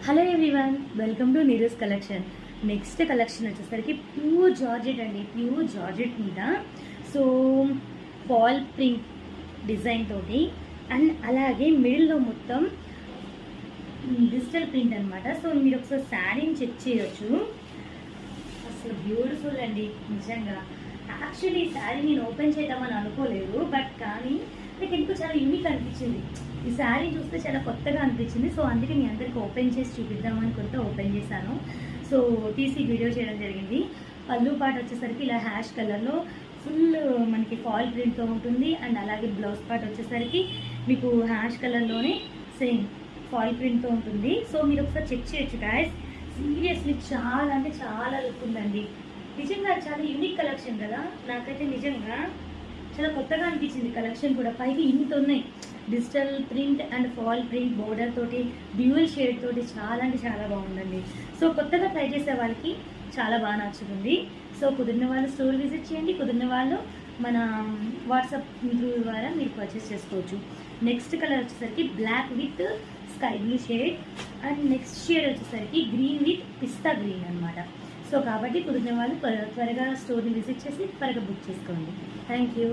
Hello everyone, welcome to Neeru's collection. Next collection వచ్చేసరికి pure georgette అండి. Pure georgette మీద so fall print design తోటి and అలాగే మిడిల్లో మొత్తం డిజిటల్ ప్రింట్ అనమాట. సో మీరు ఒకసారి శారీని చెక్ చేయొచ్చు. అసలు బ్యూటిఫుల్ అండి నిజంగా. యాక్చువల్లీ ఈ శారీ నేను ఓపెన్ చేద్దామని అనుకోలేదు, బట్ కానీ నాకు ఎందుకు చాలా యూనిక్ అనిపించింది. ఈ శారీ చూస్తే చాలా కొత్తగా అనిపించింది. సో అందుకే మీ అందరికి ఓపెన్ చేసి చూపిద్దామని కొంత ఓపెన్ చేశాను. సో తీసి వీడియో చేయడం జరిగింది. పళ్ళు పాట వచ్చేసరికి ఇలా హ్యాష్ కలర్లో ఫుల్ మనకి ఫాల్ ప్రింట్తో ఉంటుంది. అండ్ అలాగే బ్లౌజ్ పార్ట్ వచ్చేసరికి మీకు హ్యాష్ కలర్లోనే సేమ్ ఫాల్ ప్రింట్తో ఉంటుంది. సో మీరు ఒకసారి చెక్ చేయొచ్చు గాయస్. సీరియస్లీ చాలా అంటే చాలా లుక్ ఉందండి. నిజంగా చాలా యూనిక్ కలెక్షన్ కదా. నాకైతే నిజంగా చాలా కొత్తగా అనిపించింది కలెక్షన్ కూడా. పైకి ఇంత ఉన్నాయి, digital print and fall print border తోటి డ్యూయల్ షేడ్ తోటి చాలా అంటే చాలా బాగుందండి. సో కొత్తగా ట్రై చేసే వాళ్ళకి చాలా బాగా నచ్చుతుంది. సో కుదిరిన వాళ్ళు స్టోర్ విజిట్ చేయండి, కుదిరిన వాళ్ళు మన వాట్సాప్ త్రూ ద్వారా మీరు పర్చేస్ చేసుకోవచ్చు. నెక్స్ట్ కలర్ వచ్చేసరికి black with sky blue shade and next shade వచ్చేసరికి గ్రీన్ విత్ పిస్తా గ్రీన్ అనమాట. సో కాబట్టి కుదిరిన వాళ్ళు త్వరగా స్టోర్ని విజిట్ చేసి త్వరగా బుక్ చేసుకోండి. Thank you.